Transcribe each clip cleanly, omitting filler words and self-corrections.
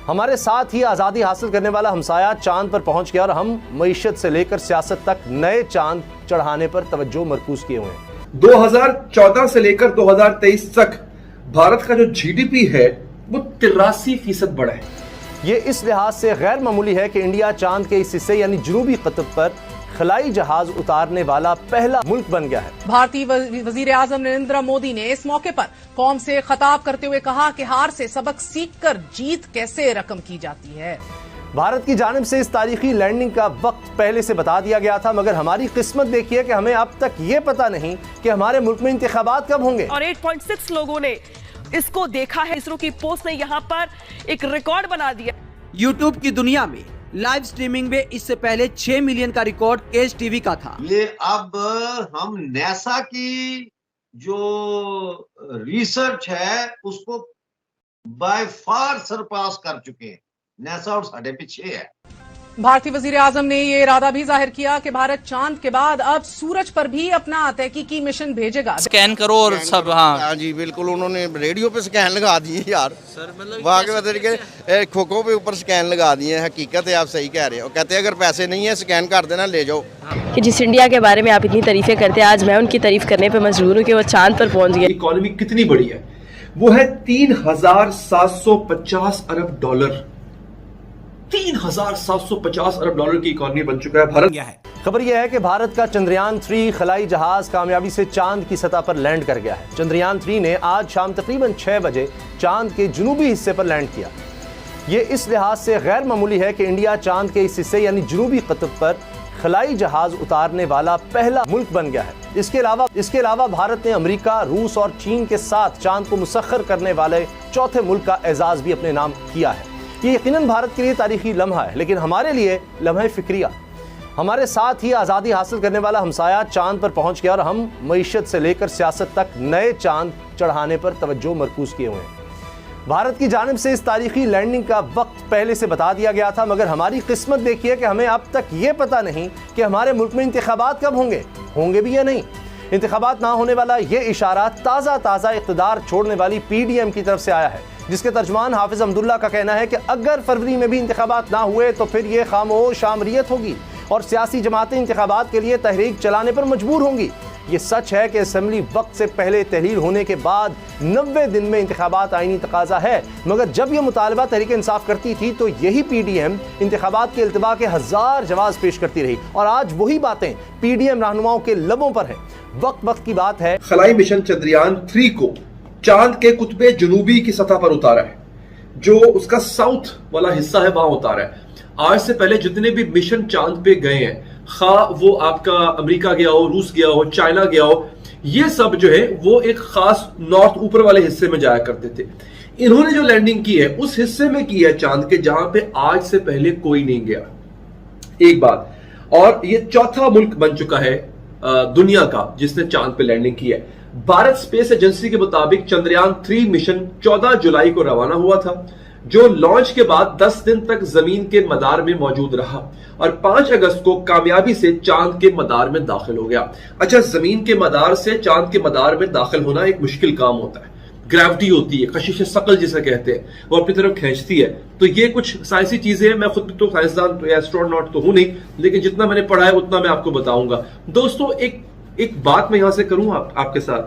हमारे साथ ही आज़ादी हासिल करने वाला हमसाया चांद पर पहुंच गया और हम मईशत से लेकर सियासत तक नए चांद चढ़ाने पर तवज्जो मरकूज किए हुए हैं। 2014 से लेकर 2023 तक भारत का जो जीडीपी है वो 83% बढ़ा है। ये इस लिहाज से गैर मामूली है कि इंडिया चांद के इस हिस्से यानी जनूबी कतब पर खलाई जहाज उतारने वाला पहला मुल्क बन गया है। भारतीय वजीर आजम नरेंद्र मोदी ने इस मौके पर कौम से खिताब करते हुए कहा कि हार से सबक सीखकर जीत कैसे रकम की जाती है। भारत की जानिब से इस तारीखी लैंडिंग का वक्त पहले से बता दिया गया था, मगर हमारी किस्मत देखिए कि हमें अब तक ये पता नहीं कि हमारे मुल्क में इंतखाबात कब होंगे। और 8.6 लोगों ने इसको देखा है। इसरो की पोस्ट ने यहाँ पर एक रिकॉर्ड बना दिया। यूट्यूब की दुनिया में लाइव स्ट्रीमिंग में इससे पहले 6 मिलियन का रिकॉर्ड केज टीवी का था। ये अब हम नासा की जो रिसर्च है उसको बाय फार सरपास कर चुके हैं। नासा और साढ़े पीछे है। भारतीय वजीर आजम ने ये इरादा भी जाहिर किया कि भारत चांद के बाद अब सूरज पर भी अपना तहकीकी मिशन भेजेगा। स्कैन करो और सब। हाँ जी बिल्कुल, उन्होंने रेडियो पे स्कैन लगा दिए यार सर, मतलब वहाँ के खोखों पे ऊपर स्कैन लगा दिए। हकीकत है, आप सही कह रहे हो। कहते हैं अगर पैसे नहीं है स्कैन कर देना, ले जाओ। कि जिस इंडिया के बारे में आप इतनी तारीफें करते हैं, आज मैं उनकी तारीफ करने पे मजबूर हूँ कि वो चांद पर पहुंच गए। इकोनॉमी कितनी बड़ी है, वो है 3,750 अरब डॉलर। 3,750 अरब डॉलर की इकोनॉमी बन चुका है भारत। खबर यह है कि भारत का चंद्रयान 3 खलाई जहाज कामयाबी से चांद की सतह पर लैंड कर गया है। चंद्रयान 3 ने आज शाम तकरीबन 6 बजे चांद के जनूबी हिस्से पर लैंड किया। ये इस लिहाज से गैर मामूली है कि इंडिया चांद के इस हिस्से यानी जनूबी कतब पर खलाई जहाज उतारने वाला पहला मुल्क बन गया है। इसके अलावा भारत ने अमेरिका, रूस और चीन के साथ चांद को मुसख्खर करने वाले चौथे मुल्क का एजाज भी अपने नाम किया है। ये यकीनन भारत के लिए तारीखी लम्हा है, लेकिन हमारे लिए लम्हा फिक्रिया। हमारे साथ ही आज़ादी हासिल करने वाला हमसाया चांद पर पहुंच गया और हम मईशत से लेकर सियासत तक नए चांद चढ़ाने पर तवज्जो मरकूज किए हुए हैं। भारत की जानिब से इस तारीखी लैंडिंग का वक्त पहले से बता दिया गया था, मगर हमारी किस्मत देखिए कि हमें अब तक ये पता नहीं कि हमारे मुल्क में इंतखाबात कब होंगे भी या नहीं। इंतखाबात ना होने वाला ये इशारा ताज़ा इक़्तिदार छोड़ने वाली PDM की तरफ से आया है, जिसके तर्जमान हाफिज अब्दुल्ला का कहना है कि अगर फरवरी में भी इंतखाबात ना हुए तो फिर ये खामोश आमरीत होगी और सियासी जमातें इंतखाबात के लिए तहरीक चलाने पर मजबूर होंगी। ये सच है कि असेंबली वक्त से पहले तहलील होने के बाद 90 दिन में इंतखाबात आईनी तकाजा है, मगर जब यह मुतालबा तहरीक इंसाफ करती थी तो यही PDM इंतखाबात के इल्तबा के 1000 जवाब पेश करती रही और आज वही बातें PDM रहनुमाओं के लबों पर हैं। वक्त की बात है, खलाई मिशन चंद्रयान 3 को चांद के कुतबे जनूबी की सतह पर उतारा है, जो उसका साउथ वाला हिस्सा है वहां उतारा है। आज से पहले जितने भी मिशन चांद पे गए हैं, खा वो आपका अमेरिका गया हो, रूस गया हो, चाइना गया हो, ये सब जो है वो एक खास नॉर्थ ऊपर वाले हिस्से में जाया करते थे। इन्होंने जो लैंडिंग की है उस हिस्से में की है चांद के, जहां पे आज से पहले कोई नहीं गया। एक बात और, ये चौथा मुल्क बन चुका है दुनिया का जिसने चांद पे लैंडिंग की है। भारत स्पेस एजेंसी के मुताबिक चंद्रयान 3 मिशन 14 जुलाई को रवाना हुआ था, जो लॉन्च के बाद 10 दिन तक जमीन के मदार में मौजूद रहा और 5 अगस्त को कामयाबी से चांद के मदार में दाखिल हो गया। अच्छा, जमीन के मदार से चांद के मदार में दाखिल होना एक मुश्किल काम होता है। ग्रेविटी होती है, कशिश सकल जिसे कहते हैं, वो अपनी तरफ खींचती है। तो ये कुछ साइंसी चीजें हैं। मैं खुद तो साइंसदान तो एस्ट्रोनॉट तो हूं नहीं, लेकिन जितना मैंने पढ़ा है उतना मैं आपको बताऊंगा। दोस्तों, एक बात मैं यहां से करूं आपके साथ।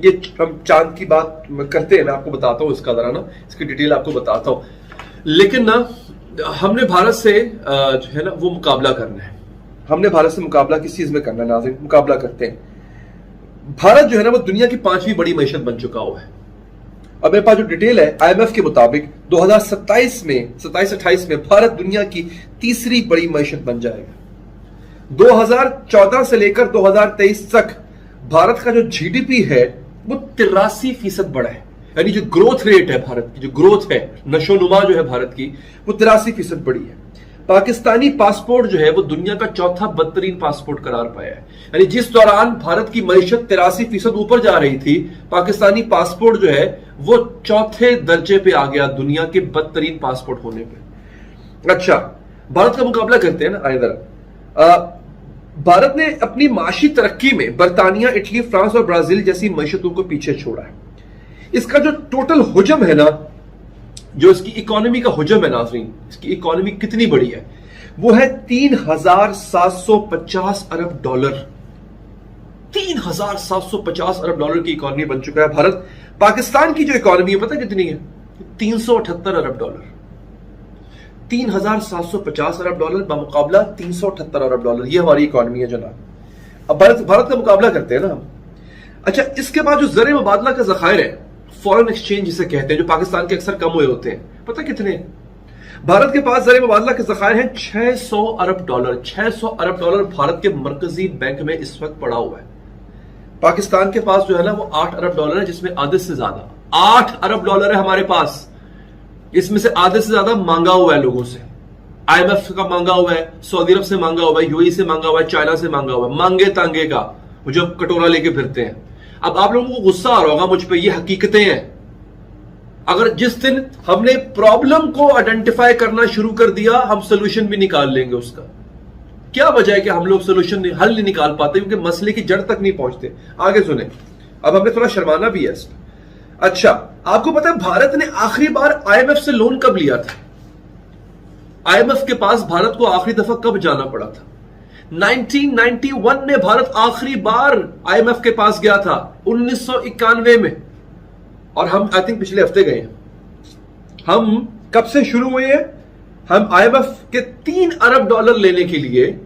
ये हम चांद की बात करते हैं, मैं आपको बताता हूं इसका जरा ना, इसकी डिटेल आपको बताता हूं। लेकिन ना हमने भारत से जो है ना वो मुकाबला करना है। हमने भारत से मुकाबला किस चीज में करना है नाज़रीन? मुकाबला करते हैं। भारत जो है ना वो दुनिया की 5वीं बड़ी मईशत बन चुका हुआ है। अब मेरे पास जो डिटेल है IMF के मुताबिक 2027-28 में भारत दुनिया की 3री बड़ी मईशत बन जाएगा। 2014 से लेकर 2023 तक भारत का जो GDP है वो 83% बढ़ा है। यानी जो ग्रोथ रेट है भारत की, जो ग्रोथ है, नशोनुमा जो है भारत की, वो 83% बढ़ी है। पाकिस्तानी पासपोर्ट जो है वो दुनिया का चौथा बदतरीन पासपोर्ट करार पाया है। यानी जिस दौरान भारत की मईशत 83% ऊपर जा रही थी, पाकिस्तानी पासपोर्ट जो है वो चौथे दर्जे पे आ गया दुनिया के बदतरीन पासपोर्ट होने पे। अच्छा, भारत का मुकाबला करते हैं ना। आइए, भारत ने अपनी माशी तरक्की में बर्तानिया, इटली, फ्रांस और ब्राजील जैसी मईशतों को पीछे छोड़ा है। इसका जो टोटल हुजम है ना जो इसकी इकोनॉमी का हुजम है नाज़रीन, इसकी इकोनॉमी कितनी बड़ी है, वो है 3,750 अरब डॉलर। 3,750 अरब डॉलर की इकोनॉमी बन चुका है भारत। पाकिस्तान की जो इकोनॉमी है पता कितनी है? 378 अरब डॉलर। 3,750 अरब डॉलर बमुकाबला 378 अरब डॉलर, ये हमारी इकोनॉमी है जनाब। अब भारत का मुकाबला करते हैं ना हम। अच्छा, इसके बाद जो ज़र मुबादला का ज़खायर है, फॉरेन एक्सचेंज जिसे कहते हैं, जो पाकिस्तान के अक्सर कम हुए होते हैं, पता कितने? भारत के पास ज़र मुबादला के ज़खायर हैं 600 अरब डॉलर। 600 अरब डॉलर भारत के मरकजी बैंक में इस वक्त पड़ा हुआ है। पाकिस्तान के पास जो है ना वो 8 अरब डॉलर है, जिसमें आधे से ज्यादा 8 अरब डॉलर है हमारे पास। इसमें से आधे से ज्यादा मांगा हुआ है लोगों से। IMF का मांगा हुआ है, सऊदी अरब से मांगा हुआ है, UAE से मांगा हुआ है, चाइना से मांगा हुआ है। मांगे तांगे का वो जो कटोरा लेके फिरते हैं। अब आप लोगों को गुस्सा आ रहा होगा मुझ पे, ये हकीकतें हैं। अगर जिस दिन हमने प्रॉब्लम को आइडेंटिफाई करना शुरू कर दिया, हम सोल्यूशन भी निकाल लेंगे उसका। क्या वजह है कि हम लोग सोल्यूशन हल नहीं निकाल पाते? क्योंकि मसले की जड़ तक नहीं पहुंचते। आगे सुने, अब हमें थोड़ा शर्माना भी है इसमें। अच्छा, आपको पता है भारत ने आखिरी बार IMF से लोन कब लिया था? IMF के पास भारत को आखिरी दफा कब जाना पड़ा था? 1991 में भारत आखिरी बार IMF के पास गया था, 1991 में। और हम आई थिंक पिछले हफ्ते गए हैं। हम कब से शुरू हुए हैं? हम IMF के 3 अरब डॉलर लेने के लिए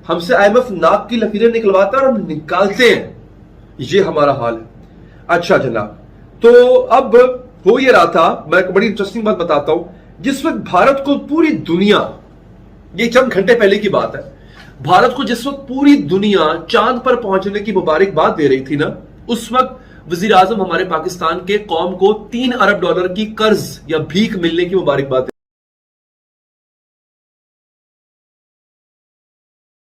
हमसे IMF नाक की लकीरें निकलवाता है और हम निकालते हैं। ये हमारा हाल है। अच्छा जनाब, तो अब हो ये रहा था, मैं एक बड़ी इंटरेस्टिंग बात बताता हूं। जिस वक्त भारत को पूरी दुनिया, ये चंद घंटे पहले की बात है, भारत को जिस वक्त पूरी दुनिया चांद पर पहुंचने की मुबारकबाद दे रही थी ना, उस वक्त वजीर आजम हमारे पाकिस्तान के कौम को 3 अरब डॉलर की कर्ज या भीख मिलने की मुबारकबाद